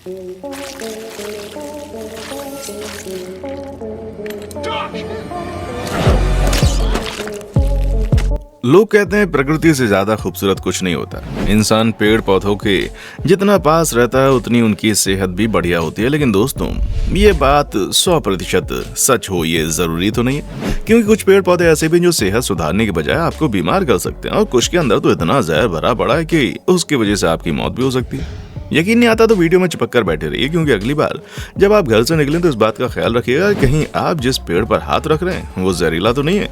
लोग कहते हैं प्रकृति से ज्यादा खूबसूरत कुछ नहीं होता। इंसान पेड़ पौधों के जितना पास रहता है उतनी उनकी सेहत भी बढ़िया होती है। लेकिन दोस्तों, ये बात 100% सच हो ये जरूरी तो नहीं है, क्योंकि कुछ पेड़ पौधे ऐसे भी जो सेहत सुधारने के बजाय आपको बीमार कर सकते हैं, और कुछ के अंदर तो इतना जहर भरा पड़ा है कि उसकी वजह से आपकी मौत भी हो सकती है। यकीन नहीं आता तो वीडियो में चिपक कर बैठे रहिए, क्योंकि अगली बार जब आप घर से निकलें तो इस बात का ख्याल रखिएगा कि कहीं आप जिस पेड़ पर हाथ रख रहे हैं वो जहरीला तो नहीं है।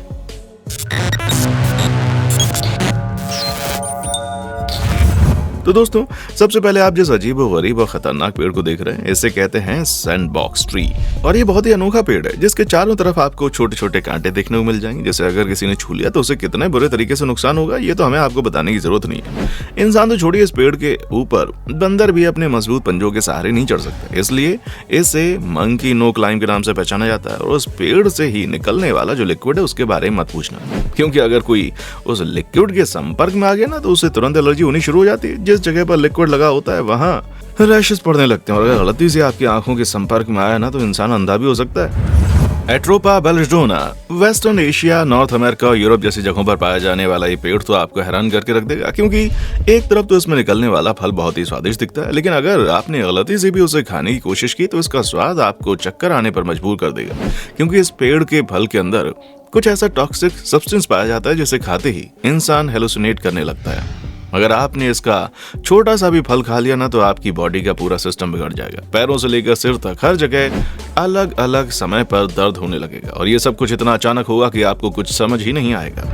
तो दोस्तों, सबसे पहले आप जिस अजीब व गरीब और खतरनाक पेड़ को देख रहे हैं, इसे कहते हैं सैंडबॉक्स ट्री। और ये बहुत ही अनोखा पेड़ है जिसके चारों तरफ आपको छोटे छोटे कांटे देखने को मिल जाएंगे। जैसे अगर किसी ने छू लिया तो उसे कितने बुरे तरीके से नुकसान होगा ये तो हमें आपको बताने की जरूरत नहीं है। इंसान तो छोड़िए, इस पेड़ के ऊपर बंदर भी अपने मजबूत पंजों के सहारे नहीं चढ़ सकते, इसलिए इसे मंकी नो क्लाइंब के नाम से पहचाना जाता है। और उस पेड़ से ही निकलने वाला जो लिक्विड है उसके बारे में मत पूछना, क्योंकि अगर कोई उस लिक्विड के संपर्क में आ गया ना तो उसे तुरंत एलर्जी होनी शुरू हो जाती है। जिस जगह पर लिक्विड लगा होता है वहां रैशेस पड़ने लगते हैं, और अगर गलती से आपकी आंखों के संपर्क में आया ना तो इंसान अंधा भी हो सकता है। Atropa belladonna western Asia, North America और यूरोप जैसी जगहों पर पाया जाने वाला ये पेड़ तो आपको हैरान करके रख देगा, क्योंकि एक तरफ तो इसमें निकलने वाला फल बहुत ही स्वादिष्ट दिखता है, लेकिन अगर आपने गलती से भी उसे खाने की कोशिश की तो इसका स्वाद आपको चक्कर आने पर मजबूर कर देगा, क्योंकि इस पेड़ के फल के अंदर कुछ ऐसा टॉक्सिक सब्सटेंस पाया जाता है जिसे खाते ही इंसान हेलुसिनेट करने लगता है। अगर आपने इसका छोटा सा भी फल खा लिया ना तो आपकी बॉडी का पूरा सिस्टम बिगड़ जाएगा। पैरों से लेकर सिर तक हर जगह अलग अलग समय पर दर्द होने लगेगा, और ये सब कुछ इतना अचानक होगा कि आपको कुछ समझ ही नहीं आएगा।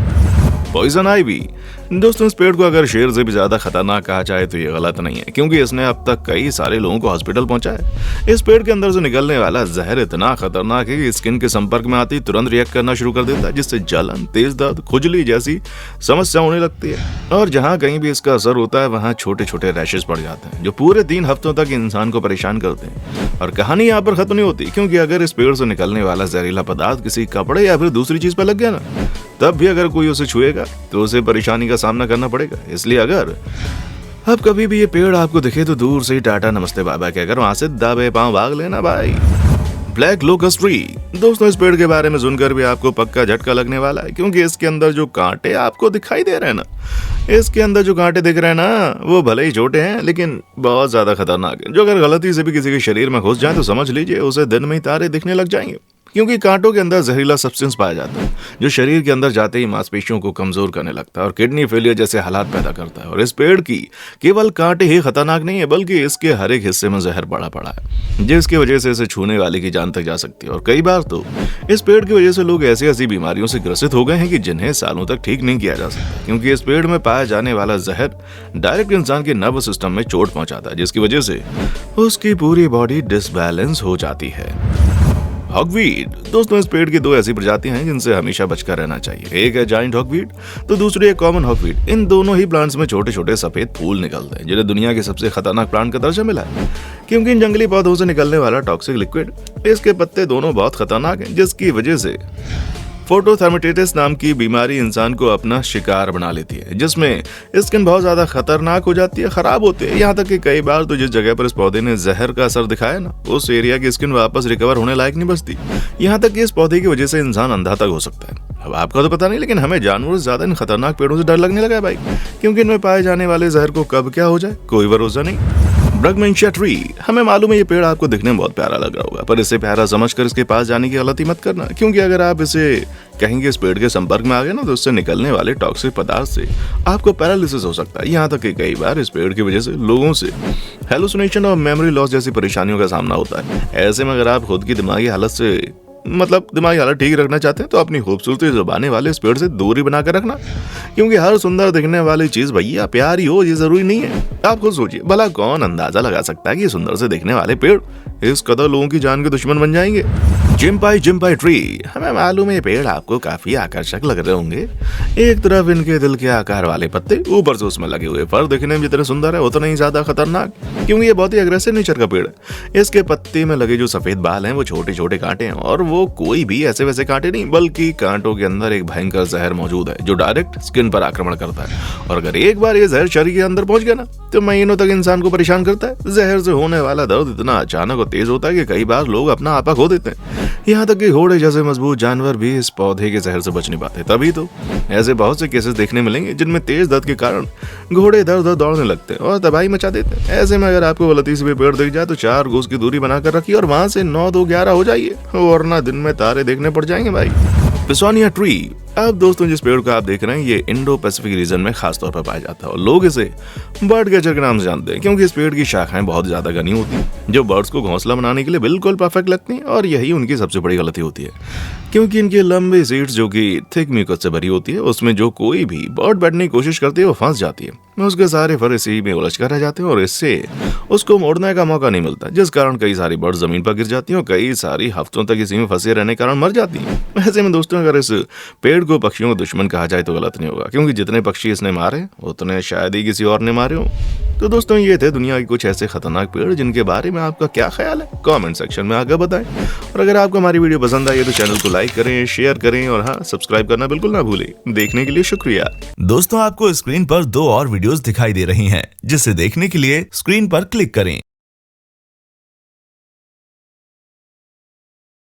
Poison ivy. दोस्तों, इस पेड़ को अगर शेर से भी ज्यादा खतरनाक कहा जाए तो ये गलत नहीं है, क्योंकि इसने अब तक कई सारे लोगों को हॉस्पिटल पहुंचाया। इस पेड़ के अंदर से निकलने वाला जहर इतना खतरनाक है कि स्किन के संपर्क में आती तुरंत रिएक्ट करना शुरू कर देता है, जिससे जलन, तेज दर्द, खुजली जैसी समस्या होने लगती है। और जहां कहीं भी इसका असर होता है वहां छोटे छोटे रैशेस पड़ जाते हैं, जो पूरे 3 हफ्तों तक इंसान को परेशान करते हैं। और कहानी यहाँ पर खत्म नहीं होती, क्योंकि अगर इस पेड़ से निकलने वाला जहरीला पदार्थ किसी कपड़े या फिर दूसरी चीज पर लग गया ना, तब भी अगर कोई उसे छुएगा तो उसे परेशानी का सामना करना पड़ेगा। इसलिए अगर अब कभी भी ये पेड़ आपको दिखे तो दूर से ही टाटा नमस्ते बाबा कहकर वहां से दाबे पांव भाग लेना भाई। Black locus tree. दोस्तों, इस पेड़ के बारे में सुनकर भी आपको पक्का झटका लगने वाला है, क्योंकि इसके अंदर जो कांटे आपको दिखाई दे रहे हैं ना, इसके अंदर जो कांटे दिख रहे हैं ना, वो भले ही छोटे हैं लेकिन बहुत ज्यादा खतरनाक है, जो अगर गलती से भी किसी के शरीर में घुस जाए तो समझ लीजिए उसे दिन में ही तारे दिखने लग जाएंगे, क्योंकि कांटों के अंदर जहरीला सब्सटेंस पाया जाता है जो शरीर के अंदर जाते ही मांसपेशियों को कमजोर करने लगता है और किडनी फेलियर जैसे हालात पैदा करता है। और इस पेड़ की केवल कांटे ही खतरनाक नहीं है, बल्कि इसके हर एक हिस्से में जहर पड़ा पड़ा है, जिसकी वजह से इसे छूने वाले की जान तक जा सकती है। और कई बार तो इस पेड़ की वजह से लोग ऐसी ऐसी बीमारियों से ग्रसित हो गए हैं कि जिन्हें सालों तक ठीक नहीं किया जा सकता, क्योंकि इस पेड़ में पाया जाने वाला जहर डायरेक्ट इंसान के नर्वस सिस्टम में चोट पहुंचाता है, जिसकी वजह से उसकी पूरी बॉडी डिसबैलेंस हो जाती है। हॉगवीड। दोस्तों, इस पेड़ की 2 ऐसी प्रजातियां हैं जिनसे हमेशा बचकर रहना चाहिए। एक है जाइंट हॉगवीड तो दूसरी है कॉमन हॉगवीड। इन दोनों ही प्लांट्स में छोटे छोटे सफेद फूल निकलते हैं, जिन्हें दुनिया के सबसे खतरनाक प्लांट का दर्जा मिला है, क्योंकि इन जंगली पौधों से निकलने वाला टॉक्सिक लिक्विड, इसके पत्ते दोनों बहुत खतरनाक हैं, जिसकी वजह से फोटोथर्मेटिटिस नाम की बीमारी इंसान को अपना शिकार बना लेती है, जिसमें स्किन बहुत ज्यादा खतरनाक हो जाती है, खराब होती है। यहाँ तक कि कई बार तो जिस जगह पर इस पौधे ने जहर का असर दिखाया ना, उस एरिया की स्किन वापस रिकवर होने लायक नहीं बचती। यहाँ तक कि इस पौधे की वजह से इंसान अंधा तक हो सकता है। अब आपका तो पता नहीं, लेकिन हमें जानवरों से ज्यादा इन खतरनाक पेड़ों से डर लगने लगा है भाई, क्योंकि इनमें पाए जाने वाले जहर को कब क्या हो जाए कोई भरोसा नहीं। ब्रगमेंशिया ट्री। हमें मालूम है ये पेड़ आपको दिखने में बहुत प्यारा लग रहा होगा, पर इसे प्यारा समझकर इसके पास जाने की गलती मत करना, क्योंकि अगर आप इसे कहेंगे इस पेड़ के संपर्क में आ गए ना तो उससे निकलने वाले टॉक्सिक पदार्थ से आपको पैरालिसिस हो सकता है। यहाँ तक कि कई बार इस पेड़ की वजह से लोगों से हेलुसिनेशन और मेमोरी लॉस जैसी परेशानियों का सामना होता है। ऐसे में अगर आप खुद की दिमागी हालत ठीक रखना चाहते हैं तो अपनी खूबसूरती जुबाने वाले इस पेड़ से दूरी बनाकर रखना, क्योंकि हर सुंदर दिखने वाली चीज भैया प्यार ही हो ये जरूरी नहीं है। आप खुद सोचिए, भला कौन अंदाजा लगा सकता है कि सुंदर से दिखने वाले पेड़ इस कदर लोगों की जान के दुश्मन बन जाएंगे। जिम्पाई ट्री। हमें मालूम है ये पेड़ आपको काफी आकर्षक लग रहे होंगे। एक तरफ इनके दिल के आकार वाले पत्ते, ऊपर से उसमें लगे हुए फर दिखने में जितने सुंदर है उतना ही ज्यादा खतरनाक, क्योंकि ये बहुत ही अग्रेसिव नेचर का पेड़ है। इसके पत्ते में लगे जो सफेद बाल हैं वो छोटे छोटे कांटे हैं, और वो कोई भी ऐसे वैसे कांटे नहीं, बल्कि कांटों के अंदर एक भयंकर जहर मौजूद है जो डायरेक्ट स्किन पर आक्रमण करता है। और अगर एक बार ये जहर शरीर के अंदर पहुंच गया ना तो महीनों तक इंसान को परेशान करता है। जहर से होने वाला दर्द इतना अचानक और तेज होता है कि कई बार लोग अपना आपा खो देते हैं। यहाँ तक कि घोड़े जैसे मजबूत जानवर भी इस पौधे के जहर से बच नहीं पाते। तभी तो ऐसे बहुत से केसेस देखने मिलेंगे जिनमें तेज दर्द के कारण घोड़े इधर उधर दौड़ने लगते हैं और तबाही मचा देते हैं। ऐसे में अगर आपको गलती से भी पेड़ दिख जाए तो 4 गज की दूरी बनाकर रखिए और वहां से 9 2 11 हो जाइए, वरना दिन में तारे देखने पड़ जाएंगे भाई। पिसोनिया ट्री। अब दोस्तों जिस पेड़ को आप देख रहे हैं ये इंडो पैसिफिक रीजन में खास तौर पर पाया जाता है और लोग इसे बर्ड कैचर के नाम से जानते हैं, क्योंकि इस पेड़ की शाखाएं बहुत ज्यादा घनी होती हैं जो बर्ड्स को घोंसला बनाने के लिए बिल्कुल परफेक्ट लगती हैं। और यही उनकी सबसे बड़ी गलती होती है, क्योंकि इनकी लंबी सीड्स जो कि थिक म्यूकस से भरी होती है उसमें जो कोई भी बर्ड बैठने की कोशिश करती है वो फंस जाती है। उसके सारे फर इसी में उलझ कर रह जाते हैं और इससे उसको मोड़ने का मौका नहीं मिलता, जिस कारण कई सारी बर्ड जमीन पर गिर जाती हैं और कई सारी हफ्तों तक इसी में फंसे रहने के कारण मर जाती हैं। ऐसे में दोस्तों अगर इस पेड़ को पक्षियों का दुश्मन कहा जाए तो गलत नहीं होगा, क्योंकि जितने पक्षी इसने मारे उतने शायद ही किसी और ने मारे हो। तो दोस्तों ये थे दुनिया के कुछ ऐसे खतरनाक पेड़ जिनके बारे में आपका क्या ख्याल है, कमेंट सेक्शन में आकर बताएं। और अगर आपको हमारी वीडियो पसंद आई तो चैनल को लाइक करें, शेयर करें और हाँ सब्सक्राइब करना बिल्कुल ना भूलें। देखने के लिए शुक्रिया। दोस्तों आपको स्क्रीन पर 2 और वीडियोस दिखाई दे रही हैं, जिसे देखने के लिए स्क्रीन पर क्लिक करें।